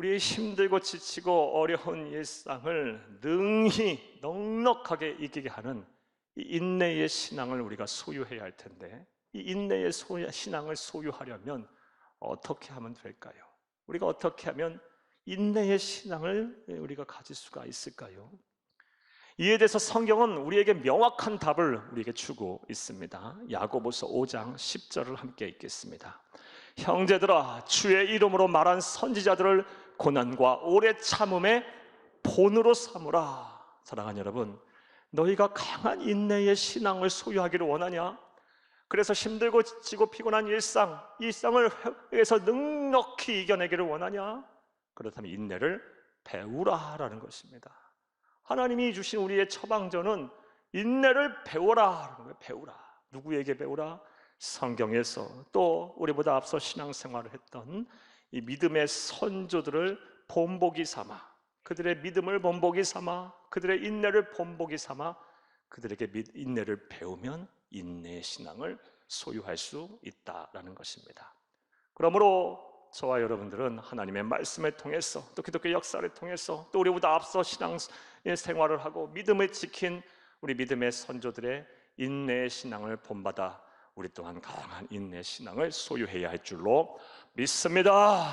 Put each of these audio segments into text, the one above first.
우리의 힘들고 지치고 어려운 일상을 능히 넉넉하게 이기게 하는 이 인내의 신앙을 우리가 소유해야 할 텐데, 이 인내의 신앙을 소유하려면 어떻게 하면 될까요? 우리가 어떻게 하면 인내의 신앙을 우리가 가질 수가 있을까요? 이에 대해서 성경은 우리에게 명확한 답을 우리에게 주고 있습니다. 야고보서 5장 10절을 함께 읽겠습니다. 형제들아, 주의 이름으로 말한 선지자들을 고난과 오래 참음의 본으로 삼으라. 사랑하는 여러분, 너희가 강한 인내의 신앙을 소유하기를 원하냐? 그래서 힘들고 지치고 피곤한 일상을 회에서 넉넉히 이겨내기를 원하냐? 그렇다면 인내를 배우라라는 것입니다. 하나님이 주신 우리의 처방전은 인내를 배워라. 배우라. 누구에게 배우라? 성경에서, 또 우리보다 앞서 신앙생활을 했던 이 믿음의 선조들을 본보기 삼아, 그들의 믿음을 본보기 삼아, 그들의 인내를 본보기 삼아 그들에게 인내를 배우면 인내의 신앙을 소유할 수 있다라는 것입니다. 그러므로 저와 여러분들은 하나님의 말씀을 통해서, 또 기독교 역사를 통해서, 또 우리보다 앞서 신앙 생활을 하고 믿음을 지킨 우리 믿음의 선조들의 인내의 신앙을 본받아 우리 또한 강한 인내의 신앙을 소유해야 할 줄로 믿습니다.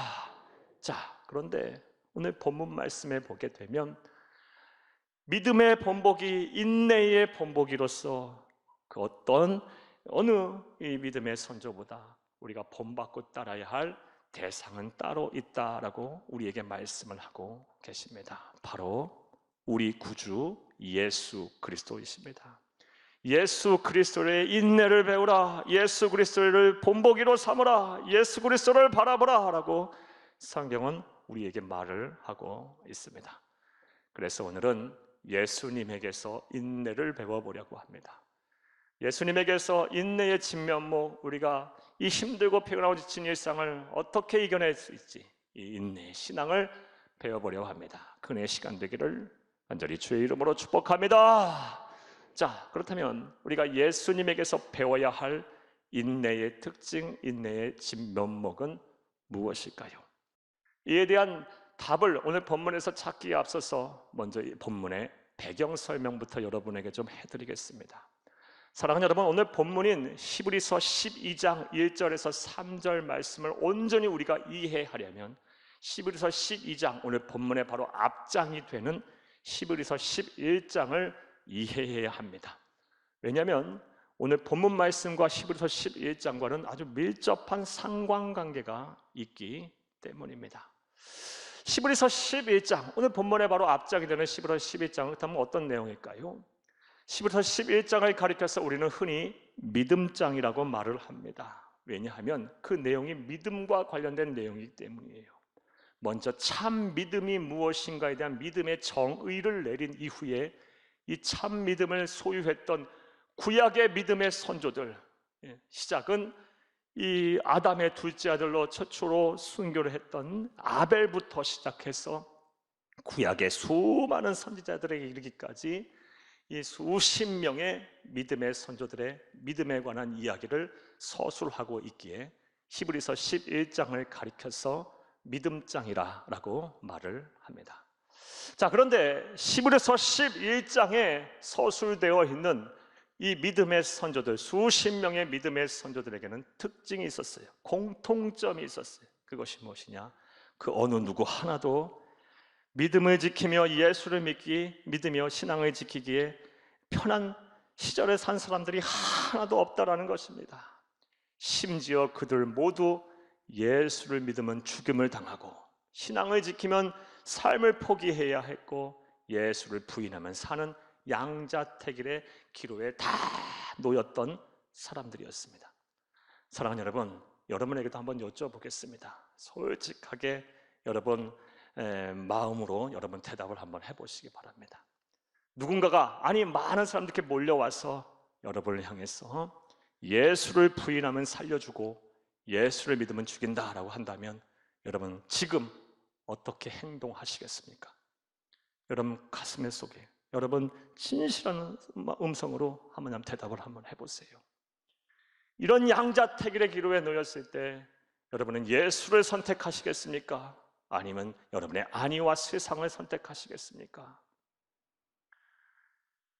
자, 그런데 오늘 본문 말씀에 보게 되면 믿음의 본보기, 인내의 본보기로서 그 어느 이 믿음의 선조보다 우리가 본받고 따라야 할 대상은 따로 있다라고 우리에게 말씀을 하고 계십니다. 바로 우리 구주 예수 그리스도이십니다. 예수 그리스도의 인내를 배우라, 예수 그리스도를 본보기로 삼으라, 예수 그리스도를 바라보라 라고 성경은 우리에게 말을 하고 있습니다. 그래서 오늘은 예수님에게서 인내를 배워보려고 합니다. 예수님에게서 인내의 진면목, 우리가 이 힘들고 피곤하고 지친 일상을 어떻게 이겨낼 수 있지, 이 인내의 신앙을 배워보려고 합니다. 그의 시간 되기를 간절히 주의 이름으로 축복합니다. 자, 그렇다면 우리가 예수님에게서 배워야 할 인내의 특징, 인내의 진면목은 무엇일까요? 이에 대한 답을 오늘 본문에서 찾기에 앞서서 먼저 이 본문의 배경 설명부터 여러분에게 좀 해드리겠습니다. 사랑하는 여러분, 오늘 본문인 히브리서 12장 1절에서 3절 말씀을 온전히 우리가 이해하려면 히브리서 12장, 오늘 본문의 바로 앞장이 되는 히브리서 11장을 이해해야 합니다. 왜냐하면 오늘 본문 말씀과 히브리서 11장과는 아주 밀접한 상관관계가 있기 때문입니다. 히브리서 11장, 오늘 본문의 바로 앞장이 되는 히브리서 11장은 그렇다면 어떤 내용일까요? 히브리서 11장을 가리켜서 우리는 흔히 믿음장이라고 말을 합니다. 왜냐하면 그 내용이 믿음과 관련된 내용이기 때문이에요. 먼저 참 믿음이 무엇인가에 대한 믿음의 정의를 내린 이후에 이 참 믿음을 소유했던 구약의 믿음의 선조들, 시작은 이 아담의 둘째 아들로 최초로 순교를 했던 아벨부터 시작해서 구약의 수많은 선지자들에게 이르기까지 이 수십 명의 믿음의 선조들의 믿음에 관한 이야기를 서술하고 있기에 히브리서 11장을 가리켜서 믿음장이라고 말을 합니다. 자, 그런데 히브리서 11장에 서술되어 있는 이 믿음의 선조들, 수십 명의 믿음의 선조들에게는 특징이 있었어요. 공통점이 있었어요. 그것이 무엇이냐? 그 어느 누구 하나도 믿음을 지키며 예수를 믿으며 신앙을 지키기에 편한 시절에 산 사람들이 하나도 없다라는 것입니다. 심지어 그들 모두 예수를 믿으면 죽임을 당하고 신앙을 지키면 삶을 포기해야 했고 예수를 부인하면 사는 양자택일의 기로에 다 놓였던 사람들이었습니다. 사랑하는 여러분, 여러분에게도 한번 여쭤보겠습니다. 솔직하게 여러분 마음으로 여러분 대답을 한번 해보시기 바랍니다. 누군가가, 아니 많은 사람들께 몰려와서 여러분을 향해서 예수를 부인하면 살려주고 예수를 믿으면 죽인다라고 한다면 여러분 지금 어떻게 행동하시겠습니까? 여러분 가슴 속에 여러분 진실한 음성으로 한번 대답을 한번 해보세요. 이런 양자택일의 기로에 놓였을 때 여러분은 예수를 선택하시겠습니까? 아니면 여러분의 아니와 세상을 선택하시겠습니까?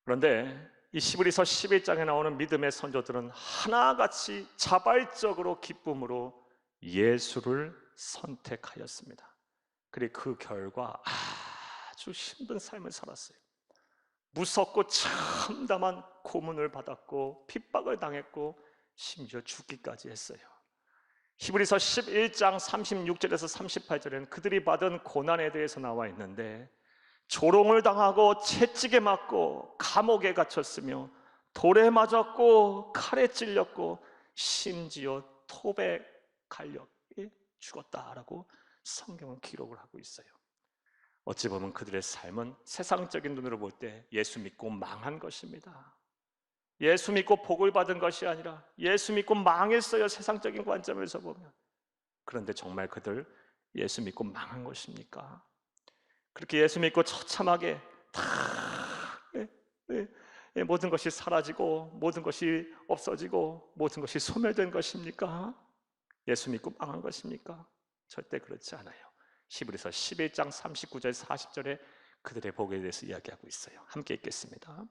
그런데 이 히브리서 11장에 나오는 믿음의 선조들은 하나같이 자발적으로 기쁨으로 예수를 선택하였습니다. 그리고 그 결과 아주 힘든 삶을 살았어요. 무섭고 참담한 고문을 받았고 핍박을 당했고 심지어 죽기까지 했어요. 히브리서 11장 36절에서 38절에는 그들이 받은 고난에 대해서 나와 있는데, 조롱을 당하고 채찍에 맞고 감옥에 갇혔으며 돌에 맞았고 칼에 찔렸고 심지어 톱에 갈려 죽었다라고 성경은 기록을 하고 있어요. 어찌 보면 그들의 삶은 세상적인 눈으로 볼 때 예수 믿고 망한 것입니다. 예수 믿고 복을 받은 것이 아니라 예수 믿고 망했어요, 세상적인 관점에서 보면. 그런데 정말 그들 예수 믿고 망한 것입니까? 그렇게 예수 믿고 처참하게 다 모든 것이 사라지고 모든 것이 없어지고 모든 것이 소멸된 것입니까? 예수 믿고 망한 것입니까? 절대 그렇지 않아요. 히브리서 11장 39절 40절에 그들의 복에 대해서 이야기하고 있어요. 함께 읽겠습니다.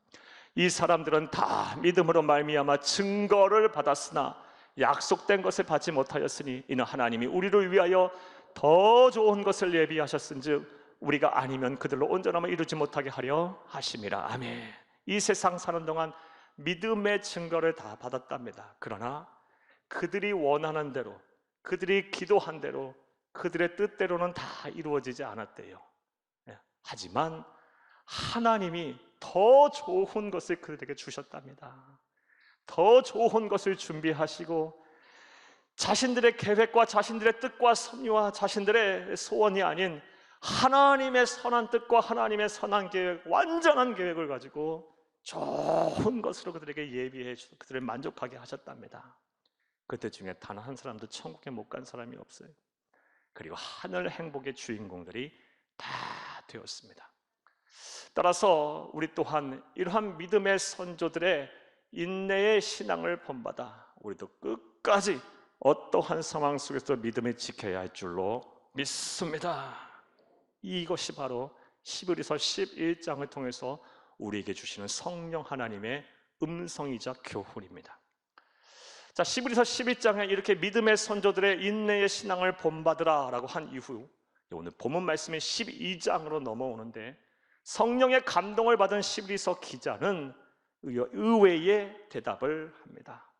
이 사람들은 다 믿음으로 말미암아 증거를 받았으나 약속된 것을 받지 못하였으니 이는 하나님이 우리를 위하여 더 좋은 것을 예비하셨은즉 우리가 아니면 그들로 온전함을 이루지 못하게 하려 하심이라. 아멘. 이 세상 사는 동안 믿음의 증거를 다 받았답니다. 그러나 그들이 원하는 대로, 그들이 기도한 대로, 그들의 뜻대로는 다 이루어지지 않았대요. 하지만 하나님이 더 좋은 것을 그들에게 주셨답니다. 더 좋은 것을 준비하시고 자신들의 계획과 자신들의 뜻과 섭리와 자신들의 소원이 아닌 하나님의 선한 뜻과 하나님의 선한 계획, 완전한 계획을 가지고 좋은 것으로 그들에게 예비해 주셔서 그들을 만족하게 하셨답니다. 그때 중에 단 한 사람도 천국에 못 간 사람이 없어요. 그리고 하늘 행복의 주인공들이 다 되었습니다. 따라서 우리 또한 이러한 믿음의 선조들의 인내의 신앙을 본받아 우리도 끝까지 어떠한 상황 속에서 믿음을 지켜야 할 줄로 믿습니다. 이것이 바로 히브리서 11장을 통해서 우리에게 주시는 성령 하나님의 음성이자 교훈입니다. 자, 히브리서 11장에 이렇게 믿음의 선조들의 인내의 신앙을 본받으라 라고 한 이후 오늘 본문 말씀이 12장으로 넘어오는데, 성령의 감동을 받은 히브리서 기자는 의외의 대답을 합니다.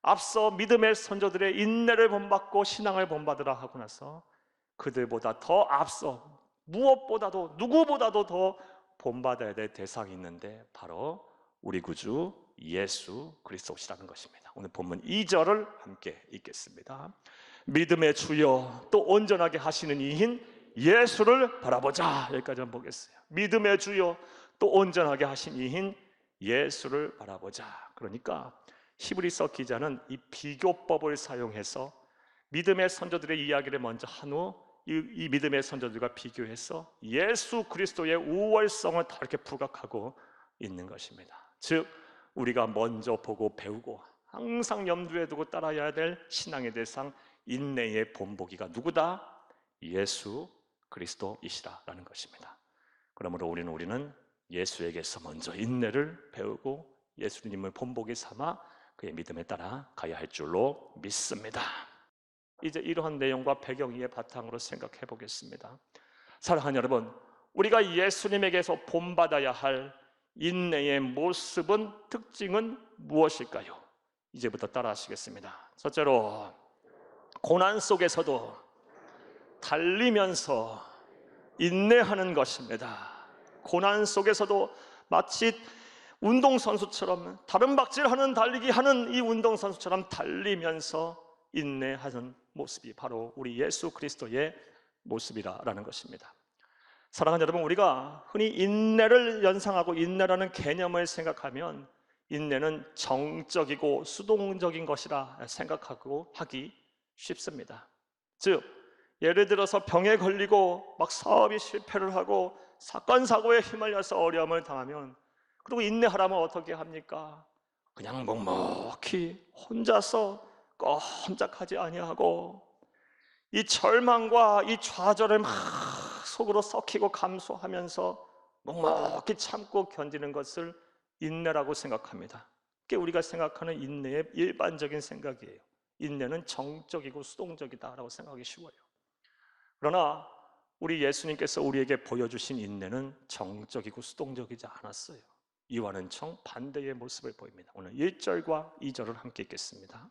앞서 믿음의 선조들의 인내를 본받고 신앙을 본받으라 하고 나서 그들보다 더 앞서 무엇보다도 누구보다도 더 본받아야 될 대상이 있는데 바로 우리 구주 예수 그리스도시라는 것입니다. 오늘 본문 2절을 함께 읽겠습니다. 믿음의 주여 또 온전하게 하시는 이인 예수를 바라보자. 여기까지 한번 보겠어요. 믿음의 주여 또 온전하게 하신 이인 예수를 바라보자. 그러니까 히브리서 기자는 이 비교법을 사용해서 믿음의 선조들의 이야기를 먼저 한 후 이 믿음의 선조들과 비교해서 예수 그리스도의 우월성을 다 이렇게 부각하고 있는 것입니다. 즉 우리가 먼저 보고 배우고 항상 염두에 두고 따라야 될 신앙의 대상, 인내의 본보기가 누구다? 예수 그리스도이시라는 것입니다. 그러므로 우리는 예수에게서 먼저 인내를 배우고 예수님을 본보기 삼아 그의 믿음에 따라 가야 할 줄로 믿습니다. 이제 이러한 내용과 배경 위에 바탕으로 생각해 보겠습니다. 사랑하는 여러분, 우리가 예수님에게서 본받아야 할 인내의 모습은, 특징은 무엇일까요? 이제부터 따라 하시겠습니다. 첫째로, 고난 속에서도 달리면서 인내하는 것입니다. 고난 속에서도 마치 운동선수처럼 다른 박질하는 달리기 하는 이 운동선수처럼 달리면서 인내하는 모습이 바로 우리 예수 그리스도의 모습이라는 것입니다. 사랑하는 여러분, 우리가 흔히 인내를 연상하고 인내라는 개념을 생각하면 인내는 정적이고 수동적인 것이라 생각하고 하기 쉽습니다. 즉 예를 들어서 병에 걸리고 막 사업이 실패를 하고 사건 사고에 휘말려서 어려움을 당하면 그리고 인내하라면 어떻게 합니까? 그냥 묵묵히 혼자서 꼼짝하지 아니하고 이 절망과 이 좌절을 막 속으로 썩히고 감수하면서 묵묵히 참고 견디는 것을 인내라고 생각합니다. 그게 우리가 생각하는 인내의 일반적인 생각이에요. 인내는 정적이고 수동적이다라고 생각하기 쉬워요. 그러나 우리 예수님께서 우리에게 보여주신 인내는 정적이고 수동적이지 않았어요. 이와는 정반대의 모습을 보입니다. 오늘 1절과 2절을 함께 읽겠습니다.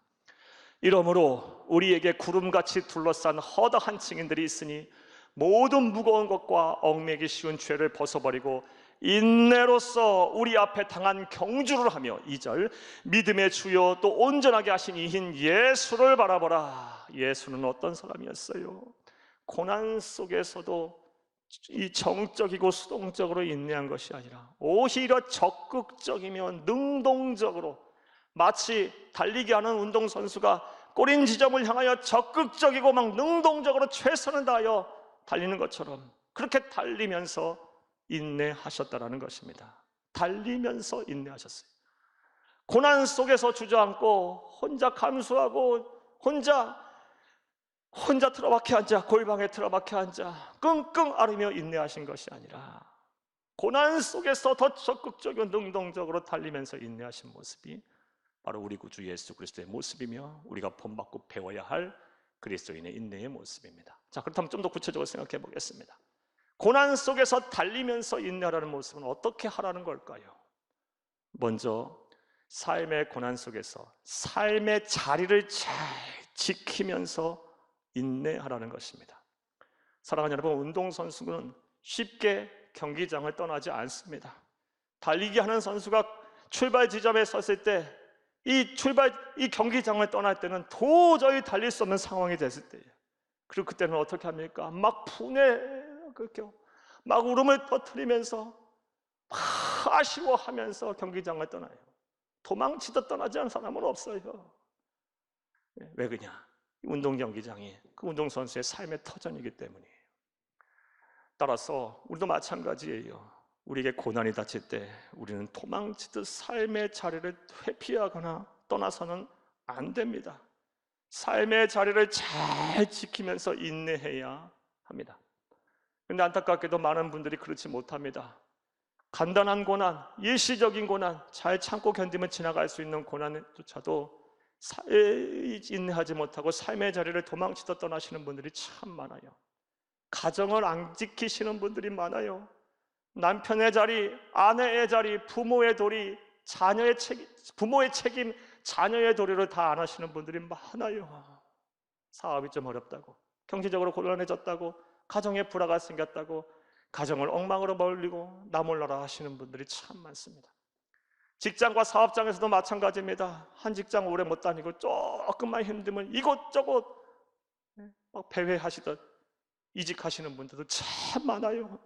이러므로 우리에게 구름같이 둘러싼 허다한 증인들이 있으니 모든 무거운 것과 얽매기 쉬운 죄를 벗어버리고 인내로서 우리 앞에 당한 경주를 하며 2절 믿음의 주요 또 온전하게 하신 이인 예수를 바라보라. 예수는 어떤 사람이었어요? 고난 속에서도 이 정적이고 수동적으로 인내한 것이 아니라 오히려 적극적이며 능동적으로, 마치 달리기 하는 운동선수가 꼬린 지점을 향하여 적극적이고 막 능동적으로 최선을 다하여 달리는 것처럼 그렇게 달리면서 인내하셨다라는 것입니다. 달리면서 인내하셨어요. 고난 속에서 주저앉고 혼자 감수하고 혼자 틀어박혀 앉아, 골방에 틀어박혀 앉아 끙끙 앓으며 인내하신 것이 아니라 고난 속에서 더 적극적이고 능동적으로 달리면서 인내하신 모습이 바로 우리 구주 예수 그리스도의 모습이며 우리가 본받고 배워야 할 그리스도인의 인내의 모습입니다. 자, 그렇다면 좀 더 구체적으로 생각해 보겠습니다. 고난 속에서 달리면서 인내하라는 모습은 어떻게 하라는 걸까요? 먼저 삶의 고난 속에서 삶의 자리를 잘 지키면서 인내하라는 것입니다. 사랑하는 여러분, 운동선수는 쉽게 경기장을 떠나지 않습니다. 달리기 하는 선수가 출발 지점에 섰을 때 이 경기장을 떠날 때는 도저히 달릴 수 없는 상황이 됐을 때예요. 그리고 그때는 어떻게 합니까? 막 막 울음을 터뜨리면서 막 아쉬워하면서 경기장을 떠나요. 도망치듯 떠나지 않은 사람은 없어요. 왜 그러냐? 운동 경기장이 그 운동선수의 삶의 터전이기 때문이에요. 따라서 우리도 마찬가지예요. 우리에게 고난이 닥칠 때 우리는 도망치듯 삶의 자리를 회피하거나 떠나서는 안 됩니다. 삶의 자리를 잘 지키면서 인내해야 합니다. 그런데 안타깝게도 많은 분들이 그렇지 못합니다. 간단한 고난, 일시적인 고난, 잘 참고 견디면 지나갈 수 있는 고난조차도 인내하지 못하고 삶의 자리를 도망치듯 떠나시는 분들이 참 많아요. 가정을 안 지키시는 분들이 많아요. 남편의 자리, 아내의 자리, 부모의 도리, 부모의 책임, 자녀의 도리를 다 안 하시는 분들이 많아요. 사업이 좀 어렵다고, 경제적으로 곤란해졌다고, 가정에 불화가 생겼다고 가정을 엉망으로 벌리고 나 몰라라 하시는 분들이 참 많습니다. 직장과 사업장에서도 마찬가지입니다. 한 직장 오래 못 다니고 조금만 힘들면 이곳저곳 막 배회하시듯 이직하시는 분들도 참 많아요.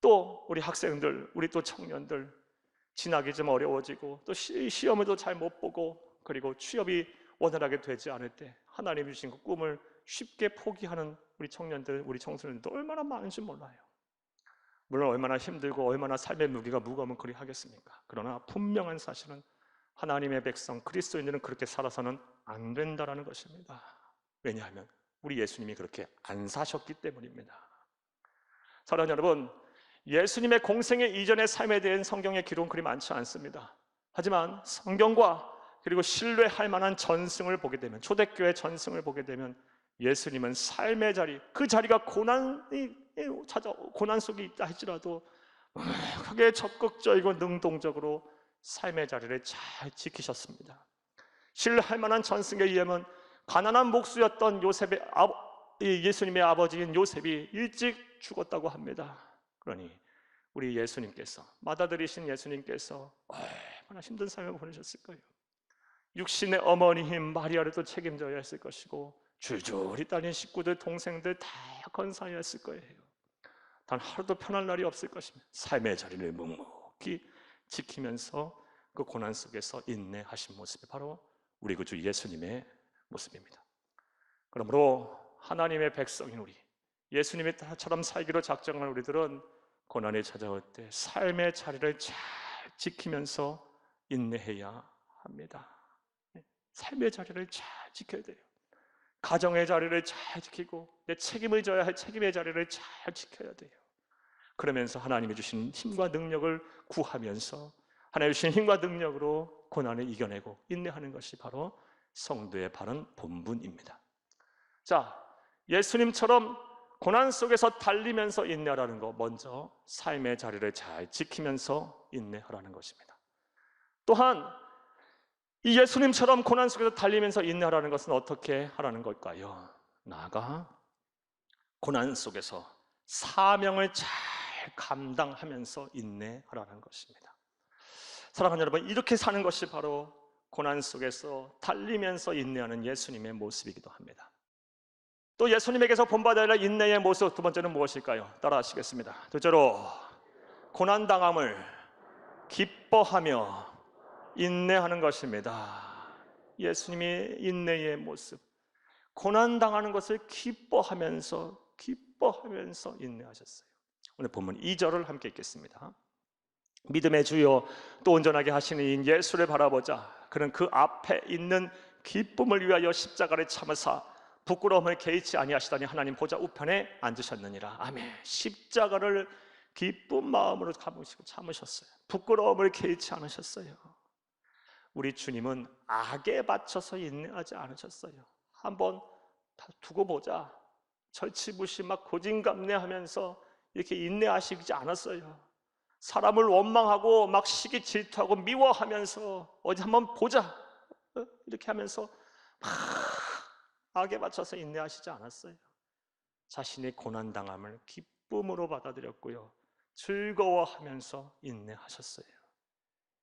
또 우리 학생들, 우리 또 청년들 진학이 좀 어려워지고 또 시험을 잘 못 보고 그리고 취업이 원활하게 되지 않을 때 하나님이 주신 그 꿈을 쉽게 포기하는 우리 청년들, 우리 청소년들도 얼마나 많은지 몰라요. 물론 얼마나 힘들고 얼마나 삶의 무게가 무거우면 그리 하겠습니까? 그러나 분명한 사실은 하나님의 백성 그리스도인들은 그렇게 살아서는 안 된다라는 것입니다. 왜냐하면 우리 예수님이 그렇게 안 사셨기 때문입니다. 사랑하는 여러분, 예수님의 공생애 이전의 삶에 대한 성경의 기록은 그리 많지 않습니다. 하지만 성경과 그리고 신뢰할 만한 전승을 보게 되면, 초대교회 전승을 보게 되면 예수님은 삶의 자리, 그 자리가 고난 속에 있다 할지라도 크게 적극적이고 능동적으로 삶의 자리를 잘 지키셨습니다. 신뢰할 만한 전승에 의하면 가난한 목수였던 예수님의 아버지인 요셉이 일찍 죽었다고 합니다. 그러니 우리 예수님께서, 맏아들이신 예수님께서 얼마나 힘든 삶을 보내셨을 거예요. 육신의 어머니인 마리아를 또 책임져야 했을 것이고 줄줄이 딸린 식구들, 동생들 다 건사해야 했을 거예요. 단 하루도 편할 날이 없을 것입니다. 삶의 자리를 묵묵히 지키면서 그 고난 속에서 인내하신 모습이 바로 우리 구주 예수님의 모습입니다. 그러므로 하나님의 백성인 우리, 예수님의 딸처럼 살기로 작정한 우리들은 고난이 찾아올 때 삶의 자리를 잘 지키면서 인내해야 합니다. 삶의 자리를 잘 지켜야 돼요. 가정의 자리를 잘 지키고 내 책임을 져야 할 책임의 자리를 잘 지켜야 돼요. 그러면서 하나님이 주신 힘과 능력을 구하면서 하나님이 주신 힘과 능력으로 고난을 이겨내고 인내하는 것이 바로 성도의 바른 본분입니다. 자, 예수님처럼 고난 속에서 달리면서 인내하라는 거, 먼저 삶의 자리를 잘 지키면서 인내하라는 것입니다. 또한 이 예수님처럼 고난 속에서 달리면서 인내하라는 것은 어떻게 하라는 걸까요? 나아가 고난 속에서 사명을 잘 감당하면서 인내하라는 것입니다. 사랑하는 여러분, 이렇게 사는 것이 바로 고난 속에서 달리면서 인내하는 예수님의 모습이기도 합니다. 또 예수님에게서 본받아야 할 인내의 모습, 두 번째는 무엇일까요? 따라 하시겠습니다. 둘째로, 고난당함을 기뻐하며 인내하는 것입니다. 예수님의 인내의 모습, 고난당하는 것을 기뻐하면서 인내하셨어요. 오늘 본문 2절을 함께 읽겠습니다. 믿음의 주여 또 온전하게 하시는 이 예수를 바라보자. 그는 그 앞에 있는 기쁨을 위하여 십자가를 참으사 부끄러움을 개의치 아니하시다니 하나님 보좌 우편에 앉으셨느니라. 아멘. 십자가를 기쁜 마음으로 참으셨어요. 부끄러움을 개의치 않으셨어요. 우리 주님은 악에 받쳐서 인내하지 않으셨어요. 한번 두고 보자, 절치부시 막 고진감래하면서 이렇게 인내하시지 않았어요. 사람을 원망하고 막 시기 질투하고 미워하면서 어디 한번 보자 이렇게 하면서 막 악에 맞춰서 인내하시지 않았어요. 자신의 고난당함을 기쁨으로 받아들였고요, 즐거워하면서 인내하셨어요.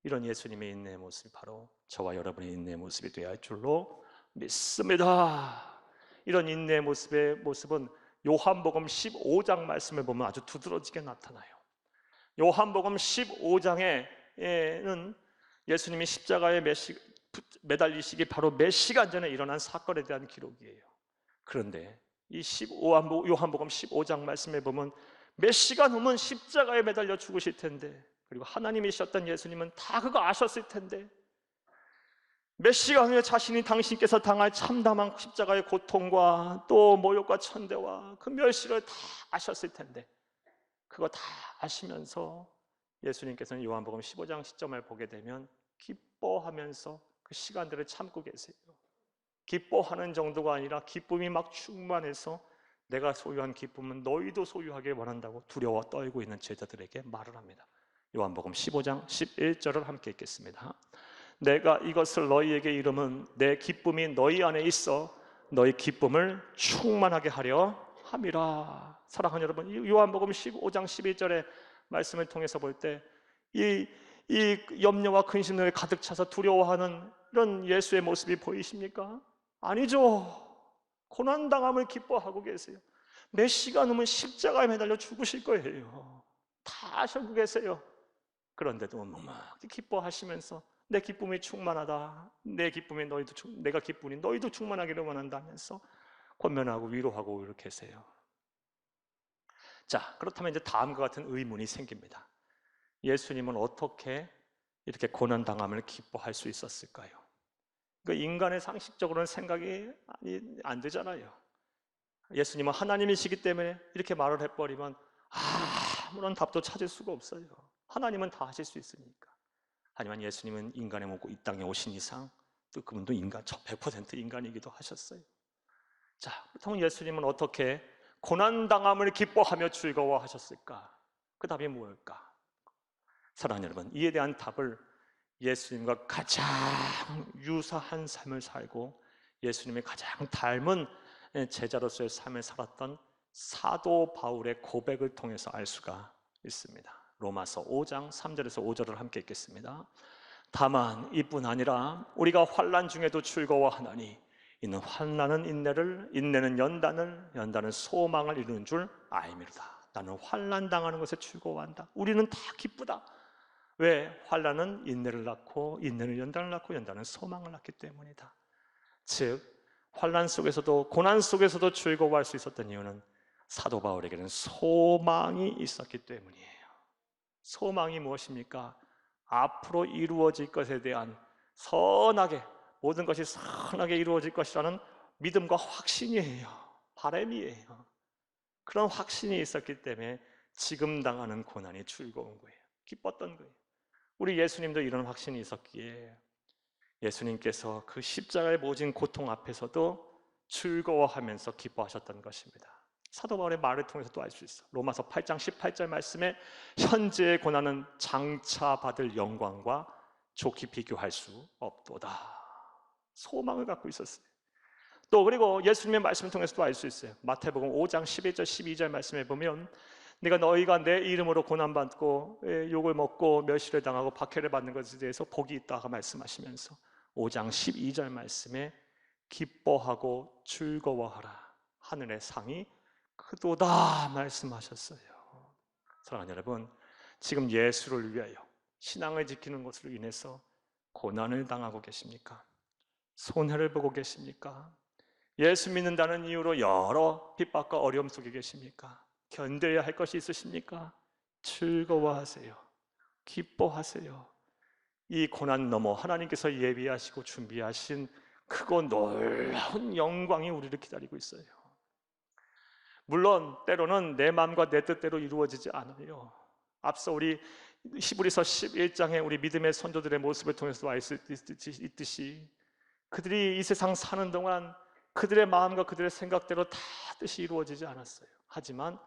이런 예수님의 인내의 모습이 바로 저와 여러분의 인내의 모습이 되어야 할 줄로 믿습니다. 이런 인내의 모습은 요한복음 15장 말씀을 보면 아주 두드러지게 나타나요. 요한복음 15장에는 예수님이 십자가에 매달리시기 바로 몇 시간 전에 일어난 사건에 대한 기록이에요. 그런데 이 요한복음 15장 말씀에 보면 몇 시간 후면 십자가에 매달려 죽으실 텐데, 그리고 하나님이셨던 예수님은 다 그거 아셨을 텐데, 몇 시간 후에 자신이 당신께서 당할 참담한 십자가의 고통과 또 모욕과 천대와 그 멸시를 다 아셨을 텐데, 그거 다 아시면서 예수님께서는 요한복음 15장 시점을 보게 되면 기뻐하면서 그 시간들을 참고 계세요. 기뻐하는 정도가 아니라 기쁨이 막 충만해서 내가 소유한 기쁨은 너희도 소유하길 원한다고 두려워 떨고 있는 제자들에게 말을 합니다. 요한복음 15장 11절을 함께 읽겠습니다. 내가 이것을 너희에게 이름은 내 기쁨이 너희 안에 있어 너희 기쁨을 충만하게 하려 함이라. 사랑하는 여러분, 요한복음 15장 11절의 말씀을 통해서 볼 때 이 염려와 근심을 가득 차서 두려워하는 이런 예수의 모습이 보이십니까? 아니죠. 고난당함을 기뻐하고 계세요. 몇 시간 후면 십자가에 매달려 죽으실 거예요. 다 아시고 계세요. 그런데도 막 기뻐하시면서 내 기쁨이 충만하다, 내 기쁨이 내가 기쁘니 너희도 충만하기를 원한다면서 권면하고 위로하고 이렇게 계세요. 자, 그렇다면 이제 다음과 같은 의문이 생깁니다. 예수님은 어떻게 이렇게 고난당함을 기뻐할 수 있었을까요? 인간의 상식적으로는 생각이 안 되잖아요. 예수님은 하나님이시기 때문에 이렇게 말을 해버리면 아무런 답도 찾을 수가 없어요. 하나님은 다 하실 수 있으니까. 하지만 예수님은 인간의 몸고 이 땅에 오신 이상 또 그분도 100% 인간이기도 하셨어요. 자, 그렇다면 예수님은 어떻게 고난당함을 기뻐하며 즐거워하셨을까? 그 답이 무엇일까? 사랑하는 여러분, 이에 대한 답을 예수님과 가장 유사한 삶을 살고 예수님의 가장 닮은 제자로서의 삶을 살았던 사도 바울의 고백을 통해서 알 수가 있습니다. 로마서 5장 3절에서 5절을 함께 읽겠습니다. 다만 이뿐 아니라 우리가 환난 중에도 즐거워하나니 이는 환난은 인내를, 인내는 연단을, 연단은 소망을 이루는 줄 알미로다. 나는 환난 당하는 것에 즐거워한다. 우리는 다 기쁘다. 왜? 환난은 인내를 낳고, 인내는 연단을 낳고, 연단은 소망을 낳기 때문이다. 즉 환난 속에서도, 고난 속에서도 즐거워할 수 있었던 이유는 사도 바울에게는 소망이 있었기 때문이에요. 소망이 무엇입니까? 앞으로 이루어질 것에 대한 선하게, 모든 것이 선하게 이루어질 것이라는 믿음과 확신이에요. 바람이에요. 그런 확신이 있었기 때문에 지금 당하는 고난이 즐거운 거예요. 기뻤던 거예요. 우리 예수님도 이런 확신이 있었기에 예수님께서 그 십자가에 모진 고통 앞에서도 즐거워하면서 기뻐하셨던 것입니다. 사도 바울의 말을 통해서도 알 수 있어. 로마서 8장 18절 말씀에 현재의 고난은 장차 받을 영광과 좋게 비교할 수 없도다. 소망을 갖고 있었어요. 또 그리고 예수님의 말씀을 통해서도 알 수 있어요. 마태복음 5장 11절 12절 말씀에 보면 내가 너희가 내 이름으로 고난받고 욕을 먹고 멸시를 당하고 박해를 받는 것에 대해서 복이 있다고 말씀하시면서 5장 12절 말씀에 기뻐하고 즐거워하라 하늘의 상이 크도다 말씀하셨어요. 사랑하는 여러분, 지금 예수를 위하여 신앙을 지키는 것으로 인해서 고난을 당하고 계십니까? 손해를 보고 계십니까? 예수 믿는다는 이유로 여러 핍박과 어려움 속에 계십니까? 견뎌야 할 것이 있으십니까? 즐거워하세요. 기뻐하세요. 이 고난 넘어 하나님께서 예비하시고 준비하신 크고 놀라운 영광이 우리를 기다리고 있어요. 물론 때로는 내 마음과 내 뜻대로 이루어지지 않아요. 앞서 우리 히브리서 11장에 우리 믿음의 선조들의 모습을 통해서 있듯이 그들이 이 세상 사는 동안 그들의 마음과 그들의 생각대로 다 뜻이 이루어지지 않았어요. 하지만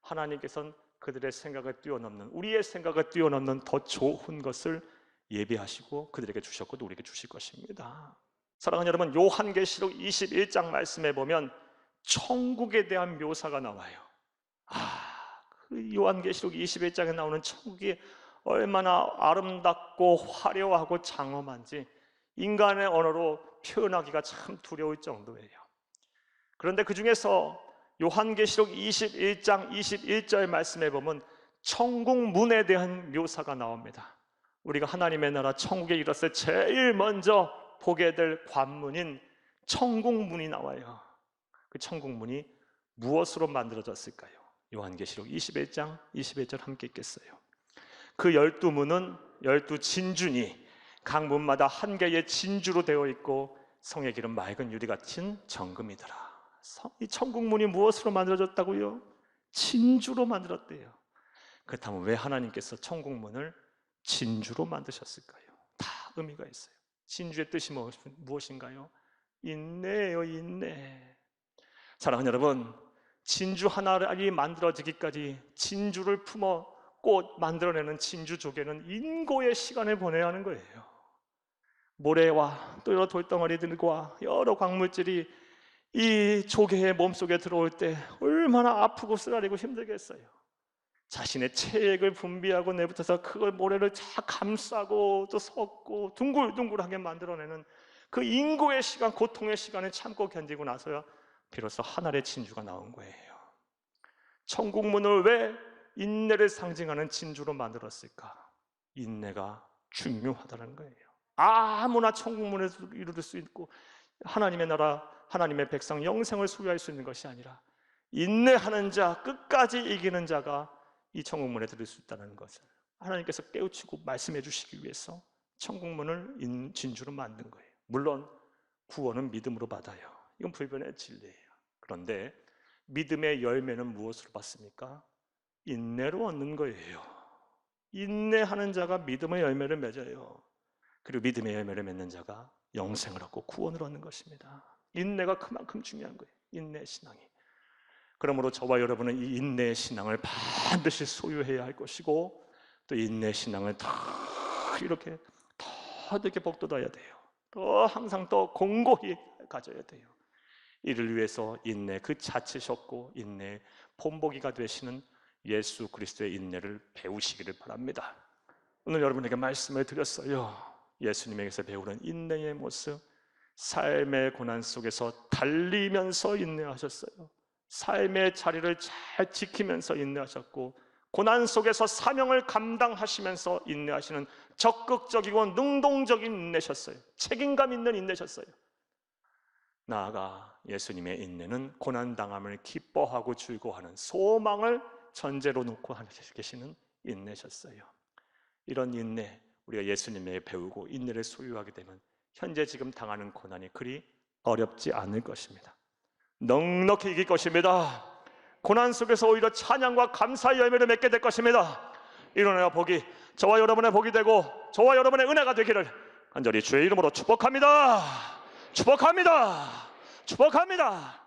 하나님께서는 그들의 생각을 뛰어넘는, 우리의 생각을 뛰어넘는 더 좋은 것을 예비하시고 그들에게 주셨고 또 우리에게 주실 것입니다. 사랑하는 여러분, 요한계시록 21장 말씀에 보면 천국에 대한 묘사가 나와요. 그 요한계시록 21장에 나오는 천국이 얼마나 아름답고 화려하고 장엄한지 인간의 언어로 표현하기가 참 두려울 정도예요. 그런데 그 중에서 요한계시록 21장 21절 말씀에 보면 천국 문에 대한 묘사가 나옵니다. 우리가 하나님의 나라 천국에 이르렀을 때 제일 먼저 보게 될 관문인 천국 문이 나와요. 그 천국 문이 무엇으로 만들어졌을까요? 요한계시록 21장 21절 함께 읽겠어요. 그 12문은 12진주니 각 문마다 한 개의 진주로 되어 있고 성의 길은 맑은 유리 같은 정금이더라. 이 천국문이 무엇으로 만들어졌다고요? 진주로 만들었대요. 그렇다면 왜 하나님께서 천국문을 진주로 만드셨을까요? 다 의미가 있어요. 진주의 뜻이 무엇인가요? 인내예요, 인내. 사랑하는 여러분, 진주 하나를 만들어지기까지 진주를 품어 꽃 만들어내는 진주 조개는 인고의 시간을 보내야 하는 거예요. 모래와 또 여러 돌덩어리들과 여러 광물질이 이 조개의 몸속에 들어올 때 얼마나 아프고 쓰라리고 힘들겠어요. 자신의 체액을 분비하고 내붙어서 그걸 모래를 다 감싸고 또 섞고 둥글둥글하게 만들어내는 그 인고의 시간, 고통의 시간을 참고 견디고 나서야 비로소 하늘의 진주가 나온 거예요. 천국문을 왜 인내를 상징하는 진주로 만들었을까? 인내가 중요하다는 거예요. 아무나 천국문을 이룰 수 있고 하나님의 나라, 하나님의 백성 영생을 소유할 수 있는 것이 아니라 인내하는 자, 끝까지 이기는 자가 이 천국문에 들을 수 있다는 것을 하나님께서 깨우치고 말씀해 주시기 위해서 천국문을 진주로 만든 거예요. 물론 구원은 믿음으로 받아요. 이건 불변의 진리예요. 그런데 믿음의 열매는 무엇으로 받습니까? 인내로 얻는 거예요. 인내하는 자가 믿음의 열매를 맺어요. 그리고 믿음의 열매를 맺는 자가 영생을 얻고 구원을 얻는 것입니다. 인내가 그만큼 중요한 거예요. 인내 신앙이. 그러므로 저와 여러분은 이 인내의 신앙을 반드시 소유해야 할 것이고 또 인내 신앙을 더 이렇게 복돋아야 돼요. 더 항상 더 공고히 가져야 돼요. 이를 위해서 인내 그 자체셨고 인내의 본보기가 되시는 예수 그리스도의 인내를 배우시기를 바랍니다. 오늘 여러분에게 말씀을 드렸어요. 예수님에게서 배우는 인내의 모습, 삶의 고난 속에서 달리면서 인내하셨어요. 삶의 자리를 잘 지키면서 인내하셨고 고난 속에서 사명을 감당하시면서 인내하시는 적극적이고 능동적인 인내셨어요. 책임감 있는 인내셨어요. 나아가 예수님의 인내는 고난당함을 기뻐하고 즐거워하는 소망을 전제로 놓고 계시는 인내셨어요. 이런 인내, 우리가 예수님에게 배우고 인내를 소유하게 되면 현재 지금 당하는 고난이 그리 어렵지 않을 것입니다. 넉넉히 이길 것입니다. 고난 속에서 오히려 찬양과 감사의 열매를 맺게 될 것입니다. 이런 복이 저와 여러분의 복이 되고 저와 여러분의 은혜가 되기를 간절히 주의 이름으로 축복합니다. 축복합니다. 축복합니다.